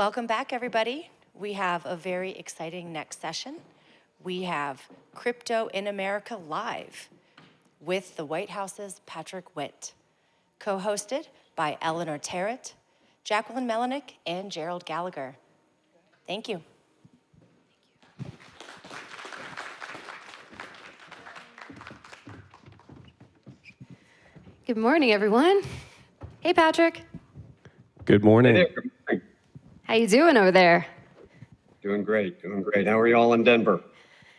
Welcome back, everybody. We have a very exciting next session. We have Crypto in America Live with the White House's Patrick Witt, co-hosted by Eleanor Terrett, Jacqueline Melanick, and Gerald Gallagher. Thank you. Good morning, everyone. Hey, Patrick. Good morning. Hey there. Good morning. How you doing over there? Doing great, doing great. How are you all in Denver?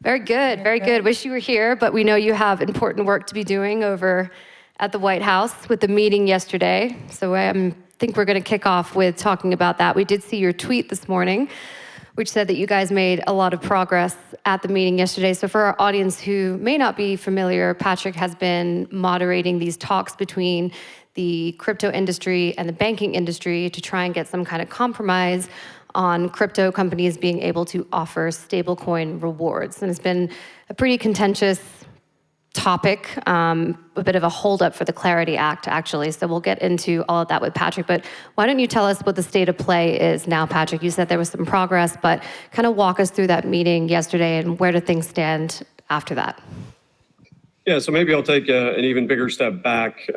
Very good, very good. Wish you were here, but we know you have important work to be doing over at the White House with the meeting yesterday. So I think we're going to kick off with talking about that. We did see your tweet this morning, which said that you guys made a lot of progress at the meeting yesterday. So for our audience who may not be familiar, Patrick has been moderating these talks between the crypto industry and the banking industry to try and get some kind of compromise on crypto companies being able to offer stablecoin rewards. And it's been a pretty contentious topic, a bit of a holdup for the Clarity Act, actually. So we'll get into all of that with Patrick. But why don't you tell us what the state of play is now, Patrick? You said there was some progress, but kind of walk us through that meeting yesterday and where do things stand after that? Yeah, so maybe I'll take an even bigger step back.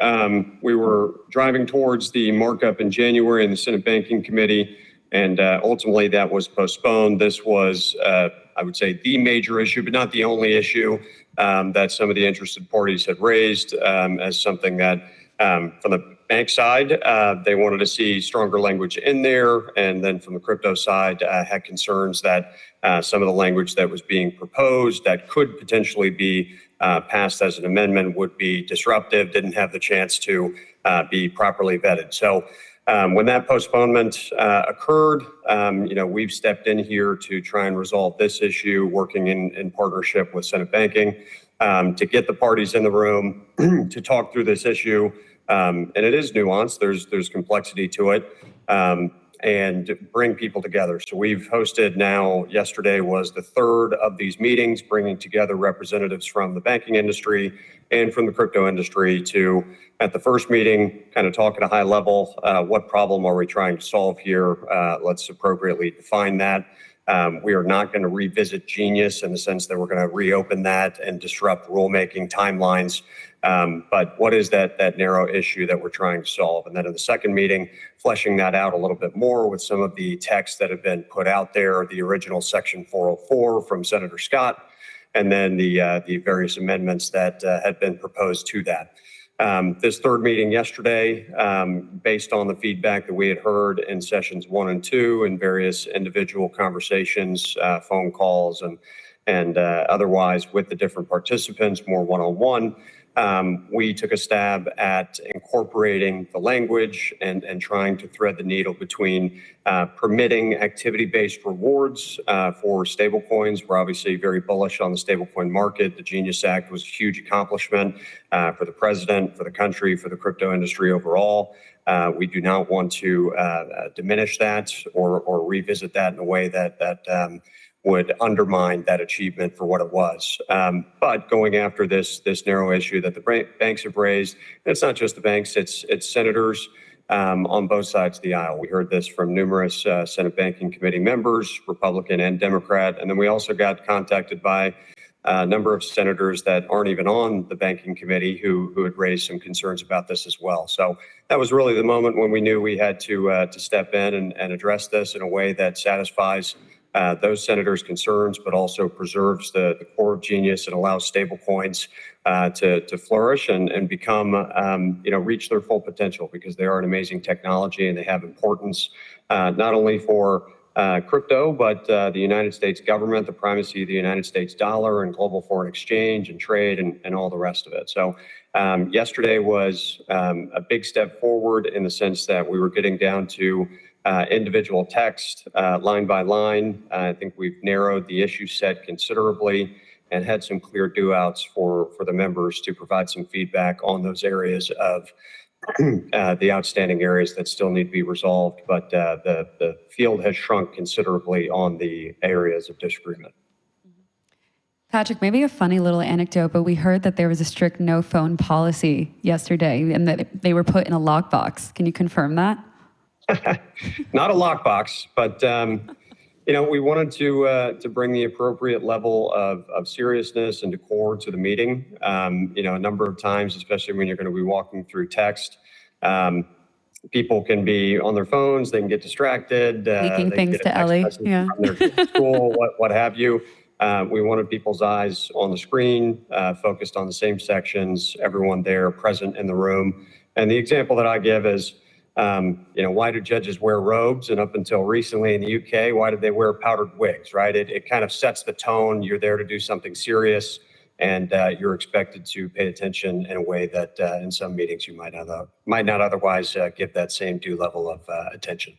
We were driving towards the markup in January in the Senate Banking Committee, and ultimately that was postponed. This was, I would say, the major issue, but not the only issue that some of the interested parties had raised as something that, from the bank side, they wanted to see stronger language in there, and then from the crypto side, had concerns that some of the language that was being proposed that could potentially be passed as an amendment would be disruptive, didn't have the chance to be properly vetted. So when that postponement occurred, we've stepped in here to try and resolve this issue, working in partnership with Senate Banking to get the parties in the room to talk through this issue. And it is nuanced. There's complexity to it, and bring people together. So we've hosted now, yesterday was the third of these meetings, bringing together representatives from the banking industry and from the crypto industry to, at the first meeting, kind of talk at a high level, what problem are we trying to solve here? Let's appropriately define that. We are not going to revisit Genius in the sense that we're going to reopen that and disrupt rulemaking timelines. But what is that narrow issue that we're trying to solve? And then in the second meeting, fleshing that out a little bit more with some of the texts that have been put out there, the original Section 404 from Senator Scott, and then the various amendments that had been proposed to that. This third meeting yesterday, based on the feedback that we had heard in sessions 1 and 2 and various individual conversations, phone calls and otherwise with the different participants, more one-on-one, we took a stab at incorporating the language and trying to thread the needle between permitting activity-based rewards for stablecoins. We're obviously very bullish on the stablecoin market. The Genius Act was a huge accomplishment for the president, for the country, for the crypto industry overall. We do not want to diminish that or revisit that in a way that would undermine that achievement for what it was. But going after this narrow issue that the banks have raised, and it's not just the banks, it's senators on both sides of the aisle. We heard this from numerous Senate Banking Committee members, Republican and Democrat, and then we also got contacted by a number of senators that aren't even on the Banking Committee who had raised some concerns about this as well. So that was really the moment when we knew we had to step in and address this in a way that satisfies those senators' concerns, but also preserves the core of Genius and allows stablecoins to flourish and become, reach their full potential, because they are an amazing technology and they have importance not only for crypto, but the United States government, the primacy of the United States dollar and global foreign exchange and trade and all the rest of it. So yesterday was a big step forward in the sense that we were getting down to individual text, line by line. I think we've narrowed the issue set considerably and had some clear do-outs for the members to provide some feedback on those areas of the outstanding areas that still need to be resolved. But the field has shrunk considerably on the areas of disagreement. Patrick, maybe a funny little anecdote, but we heard that there was a strict no phone policy yesterday and that they were put in a lockbox. Can you confirm that? Not a lockbox, but we wanted to bring the appropriate level of seriousness and decor to the meeting. A number of times, especially when you're going to be walking through text, people can be on their phones, they can get distracted. Leaking they things can get a to text Ellie. message Yeah. from their kid at school, what have you. We wanted people's eyes on the screen, focused on the same sections, everyone there present in the room. And the example that I give is, why do judges wear robes? And up until recently in the UK, why did they wear powdered wigs, right? It kind of sets the tone. You're there to do something serious, and you're expected to pay attention in a way that in some meetings you might not otherwise give that same due level of attention.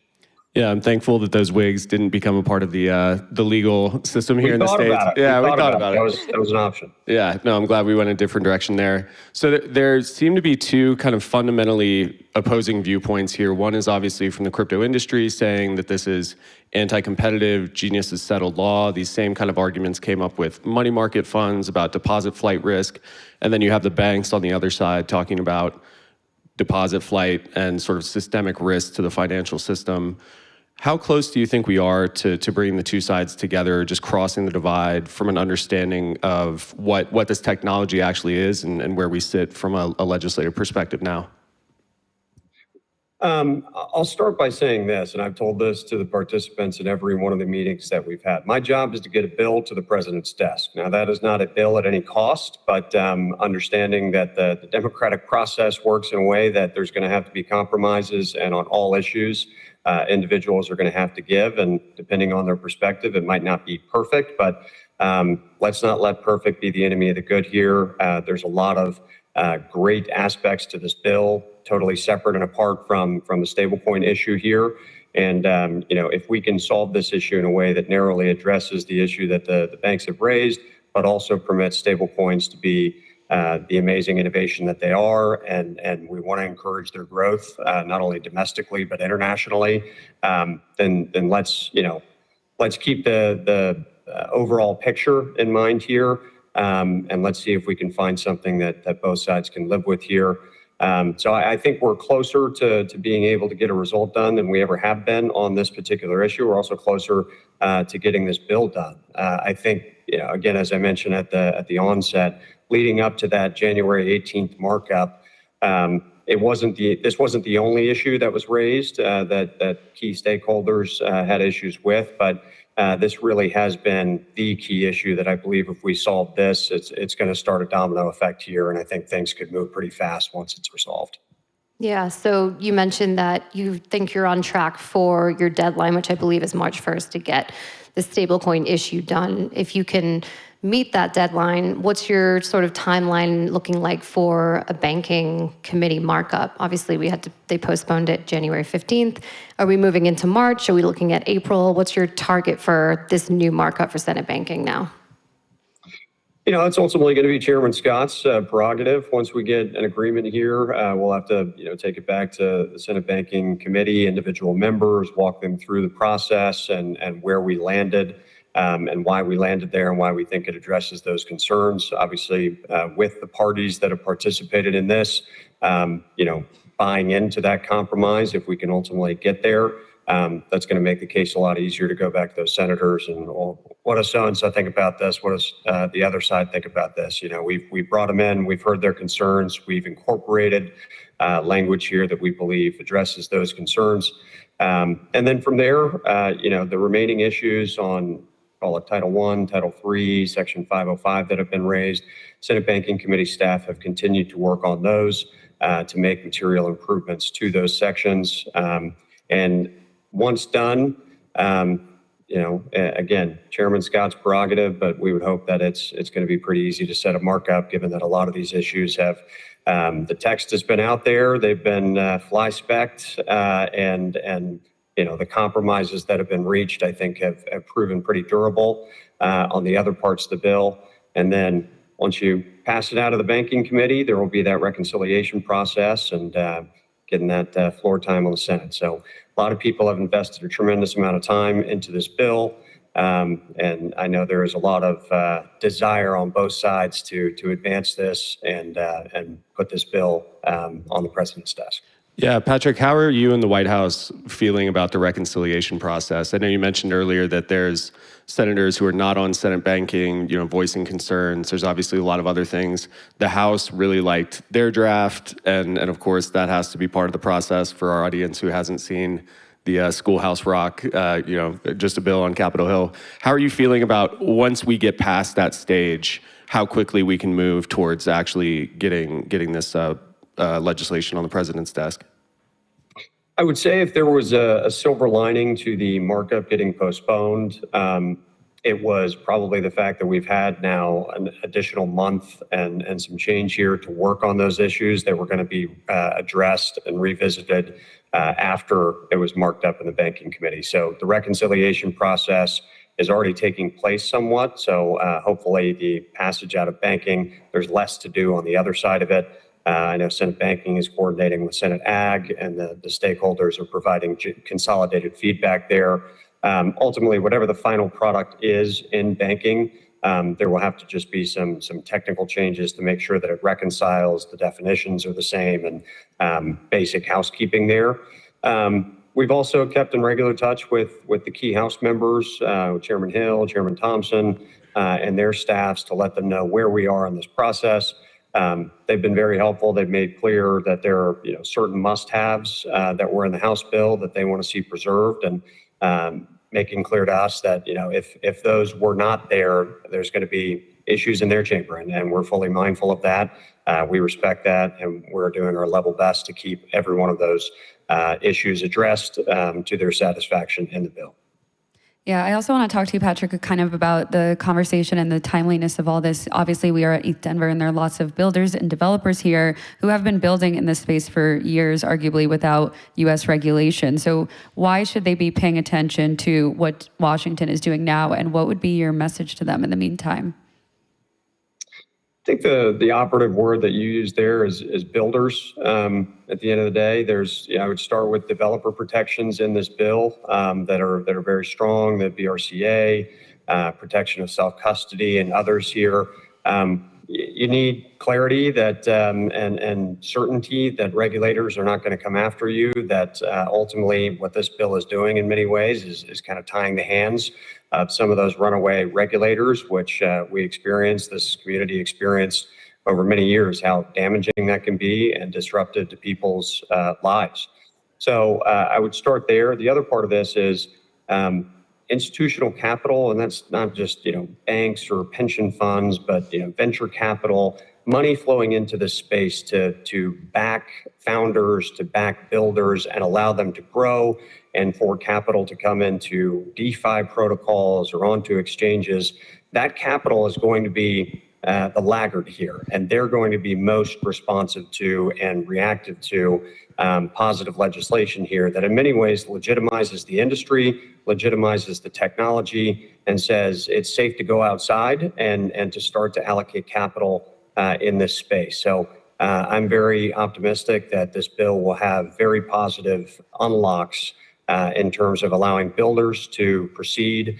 Yeah, I'm thankful that those wigs didn't become a part of the legal system here in the States. About it. Yeah, we thought about it. That was an option. Yeah, no, I'm glad we went a different direction there. So there seem to be two kind of fundamentally opposing viewpoints here. One is obviously from the crypto industry saying that this is anti-competitive, genius is settled law. These same kind of arguments came up with money market funds about deposit flight risk. And then you have the banks on the other side talking about deposit flight and sort of systemic risk to the financial system. How close do you think we are to bringing the two sides together, just crossing the divide from an understanding of what this technology actually is and where we sit from a legislative perspective now? I'll start by saying this, and I've told this to the participants in every one of the meetings that we've had. My job is to get a bill to the president's desk. Now, that is not a bill at any cost, but understanding that the democratic process works in a way that there's going to have to be compromises, and on all issues, individuals are going to have to give, and depending on their perspective, it might not be perfect, but let's not let perfect be the enemy of the good here. There's a lot of great aspects to this bill, totally separate and apart from the stablecoin issue here. And if we can solve this issue in a way that narrowly addresses the issue that the banks have raised, but also permits stablecoins to be the amazing innovation that they are, and we want to encourage their growth, not only domestically but internationally. Then let's keep the overall picture in mind here, and let's see if we can find something that both sides can live with here. So I think we're closer to being able to get a result done than we ever have been on this particular issue. We're also closer to getting this bill done. I think, again, as I mentioned at the onset, leading up to that January 18th markup, this wasn't the only issue that was raised that key stakeholders had issues with, but this really has been the key issue that I believe if we solve this, it's going to start a domino effect here, and I think things could move pretty fast once it's resolved. Yeah, so you mentioned that you think you're on track for your deadline, which I believe is March 1st, to get the stablecoin issue done. If you can meet that deadline, what's your sort of timeline looking like for a banking committee markup? Obviously, they postponed it January 15th. Are we moving into March? Are we looking at April? What's your target for this new markup for Senate banking now? It's ultimately going to be Chairman Scott's prerogative. Once we get an agreement here, we'll have to, take it back to the Senate Banking Committee, individual members, walk them through the process and where we landed, and why we landed there and why we think it addresses those concerns. Obviously, with the parties that have participated in this, buying into that compromise, if we can ultimately get there, that's going to make the case a lot easier to go back to those senators and, what does so-and-so think about this? What does the other side think about this? We've brought them in, we've heard their concerns, we've incorporated language here that we believe addresses those concerns. And then from there, the remaining issues on, call it Title I, Title III, Section 505 that have been raised, Senate Banking Committee staff have continued to work on those to make material improvements to those sections. And once done, again, Chairman Scott's prerogative, but we would hope that it's going to be pretty easy to set a markup, given that a lot of these issues have, the text has been out there, they've been fly-specced, and the compromises that have been reached, I think, have proven pretty durable on the other parts of the bill. And then once you pass it out of the Banking Committee, there will be that reconciliation process and getting that floor time on the Senate. So a lot of people have invested a tremendous amount of time into this bill, and I know there is a lot of desire on both sides to advance this and put this bill on the president's desk. Yeah, Patrick, how are you and the White House feeling about the reconciliation process? I know you mentioned earlier that there's senators who are not on Senate banking, voicing concerns. There's obviously a lot of other things. The House really liked their draft, and of course that has to be part of the process for our audience who hasn't seen the Schoolhouse Rock, just a bill on Capitol Hill. How are you feeling about once we get past that stage, how quickly we can move towards actually getting this legislation on the president's desk? I would say if there was a silver lining to the markup getting postponed, it was probably the fact that we've had now an additional month and some change here to work on those issues that were going to be addressed and revisited after it was marked up in the banking committee. So the reconciliation process is already taking place somewhat. So hopefully the passage out of banking, there's less to do on the other side of it. I know Senate Banking is coordinating with Senate Ag, and the stakeholders are providing consolidated feedback there. Ultimately, whatever the final product is in banking, there will have to just be some technical changes to make sure that it reconciles, the definitions are the same, and basic housekeeping there. We've also kept in regular touch with the key House members, Chairman Hill, Chairman Thompson, and their staffs to let them know where we are in this process. They've been very helpful. They've made clear that there are certain must-haves that were in the House bill that they want to see preserved, and making clear to us that if those were not there, there's going to be issues in their chamber, and we're fully mindful of that. We respect that, and we're doing our level best to keep every one of those issues addressed to their satisfaction in the bill. Yeah, I also want to talk to you, Patrick, kind of about the conversation and the timeliness of all this. Obviously, we are at ETHDenver, and there are lots of builders and developers here who have been building in this space for years, arguably without U.S. regulation. So why should they be paying attention to what Washington is doing now, and what would be your message to them in the meantime? I think the operative word that you used there is builders. At the end of the day, I would start with developer protections in this bill that are very strong. The BRCA, protection of self-custody, and others here. You need clarity that and certainty that regulators are not going to come after you. That ultimately, what this bill is doing in many ways is kind of tying the hands of some of those runaway regulators, which this community experienced over many years, how damaging that can be and disruptive to people's lives. So I would start there. The other part of this is institutional capital, and that's not just banks or pension funds, but venture capital, money flowing into this space to back founders, to back builders, and allow them to grow, and for capital to come into DeFi protocols or onto exchanges. That capital is going to be the laggard here, and they're going to be most responsive to and reactive to positive legislation here that in many ways legitimizes the industry, legitimizes the technology, and says it's safe to go outside and to start to allocate capital in this space. So I'm very optimistic that this bill will have very positive unlocks in terms of allowing builders to proceed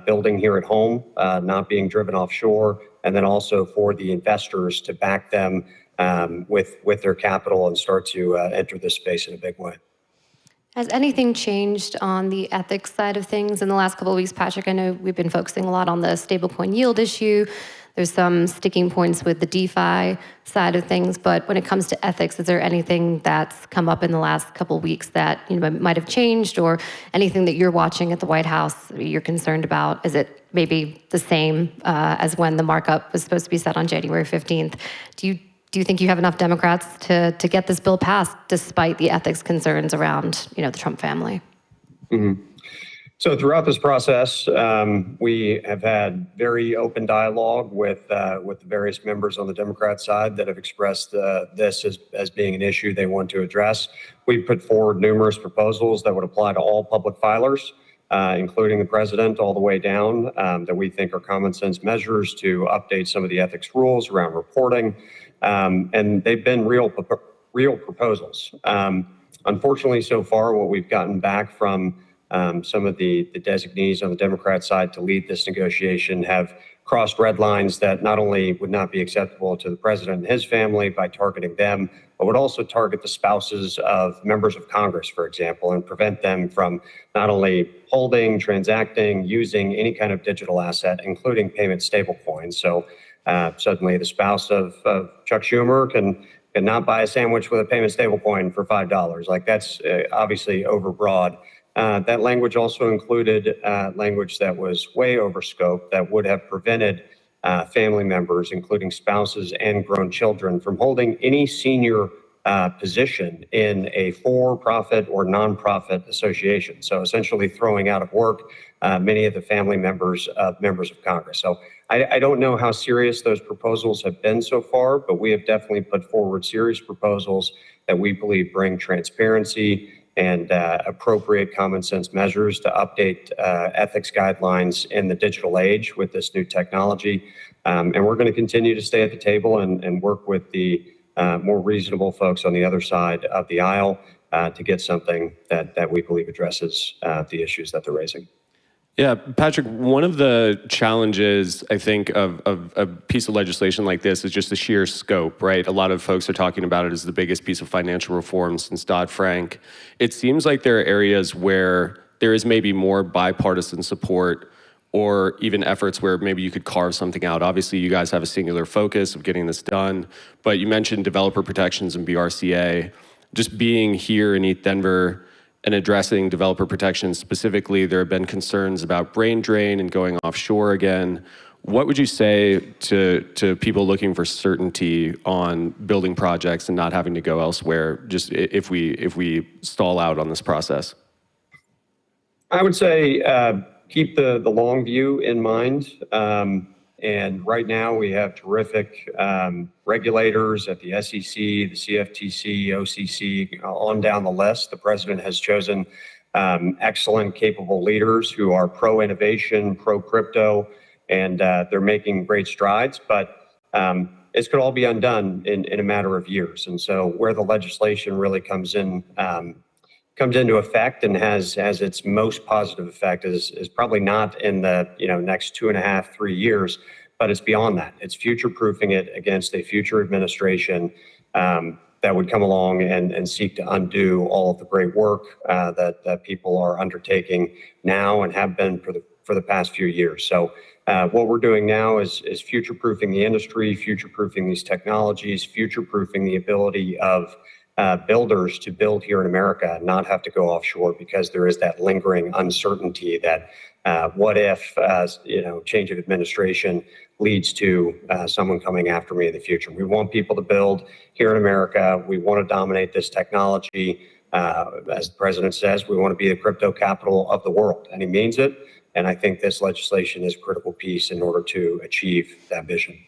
building here at home, not being driven offshore, and then also for the investors to back them with their capital and start to enter this space in a big way. Has anything changed on the ethics side of things in the last couple of weeks, Patrick? I know we've been focusing a lot on the stablecoin yield issue. There's some sticking points with the DeFi side of things, but when it comes to ethics, is there anything that's come up in the last couple of weeks that might have changed, or anything that you're watching at the White House you're concerned about? Is it maybe the same as when the markup was supposed to be set on January 15th? Do you think you have enough Democrats to get this bill passed despite the ethics concerns around the Trump family? Mm-hmm. So throughout this process, we have had very open dialogue with the various members on the Democrat side that have expressed this as being an issue they want to address. We've put forward numerous proposals that would apply to all public filers, including the president, all the way down, that we think are common sense measures to update some of the ethics rules around reporting. And they've been real proposals. Unfortunately, so far, what we've gotten back from some of the designees on the Democrat side to lead this negotiation have crossed red lines that not only would not be acceptable to the president and his family by targeting them, but would also target the spouses of members of Congress, for example, and prevent them from not only holding, transacting, using any kind of digital asset, including payment stablecoins. So suddenly the spouse of Chuck Schumer cannot buy a sandwich with a payment stablecoin for $5. Like, that's obviously overbroad. That language also included language that was way over scope that would have prevented family members, including spouses and grown children, from holding any senior position in a for-profit or nonprofit association. So essentially throwing out of work many of the family members of members of Congress. So I don't know how serious those proposals have been so far, but we have definitely put forward serious proposals that we believe bring transparency and appropriate common sense measures to update ethics guidelines in the digital age with this new technology. And we're going to continue to stay at the table and work with the more reasonable folks on the other side of the aisle to get something that we believe addresses the issues that they're raising. Yeah, Patrick, one of the challenges, I think, of a piece of legislation like this is just the sheer scope, right? A lot of folks are talking about it as the biggest piece of financial reform since Dodd-Frank. It seems like there are areas where there is maybe more bipartisan support or even efforts where maybe you could carve something out. Obviously, you guys have a singular focus of getting this done, but you mentioned developer protections and BRCA. Just being here in ETHDenver and addressing developer protections specifically, there have been concerns about brain drain and going offshore again. What would you say to people looking for certainty on building projects and not having to go elsewhere, just if we stall out on this process? I would say keep the long view in mind. And right now we have terrific regulators at the SEC, the CFTC, OCC, on down the list. The president has chosen excellent, capable leaders who are pro-innovation, pro-crypto, and they're making great strides. But this could all be undone in a matter of years. And so where the legislation really comes into effect and has its most positive effect is probably not in the next 2.5, 3 years, but it's beyond that. It's future-proofing it against a future administration that would come along and seek to undo all of the great work that people are undertaking now and have been for the past few years. So what we're doing now is future-proofing the industry, future-proofing these technologies, future-proofing the ability of builders to build here in America and not have to go offshore, because there is that lingering uncertainty that what if change of administration leads to someone coming after me in the future. We want people to build here in America. We want to dominate this technology. As the president says, we want to be the crypto capital of the world, and he means it. And I think this legislation is a critical piece in order to achieve that vision.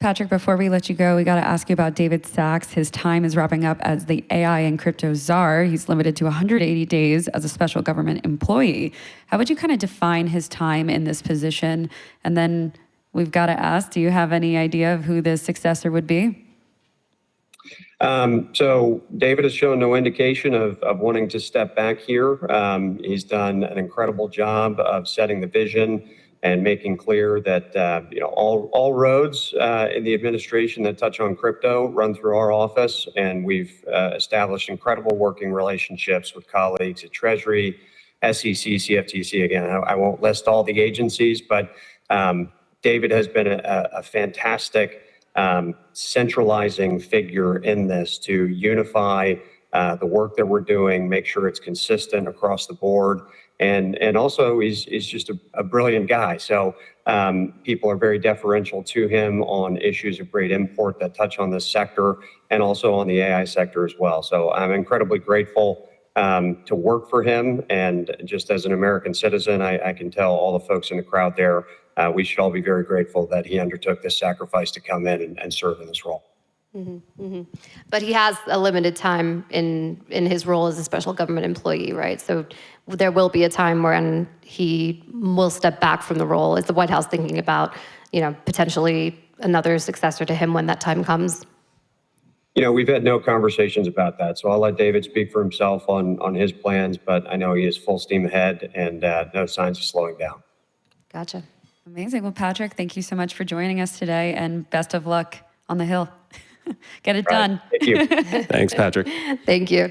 Patrick, before we let you go, we got to ask you about David Sachs. His time is wrapping up as the AI and crypto czar. He's limited to 180 days as a special government employee. How would you kind of define his time in this position? And then we've got to ask, do you have any idea of who the successor would be? So David has shown no indication of wanting to step back here. He's done an incredible job of setting the vision and making clear that all roads in the administration that touch on crypto run through our office, and we've established incredible working relationships with colleagues at Treasury, SEC, CFTC. Again, I won't list all the agencies, but David has been a fantastic centralizing figure in this to unify the work that we're doing, make sure it's consistent across the board. And also he's just a brilliant guy. So people are very deferential to him on issues of great import that touch on this sector and also on the AI sector as well. So I'm incredibly grateful to work for him. And just as an American citizen, I can tell all the folks in the crowd there, we should all be very grateful that he undertook this sacrifice to come in and serve in this role. Mm-hmm, mm-hmm. But he has a limited time in his role as a special government employee, right? So there will be a time when he will step back from the role. Is the White House thinking about, potentially another successor to him when that time comes? We've had no conversations about that. So I'll let David speak for himself on his plans, but I know he is full steam ahead and no signs of slowing down. Gotcha. Amazing. Well, Patrick, thank you so much for joining us today, and best of luck on the Hill. Get it done. Thank you. Thanks, Patrick. Thank you.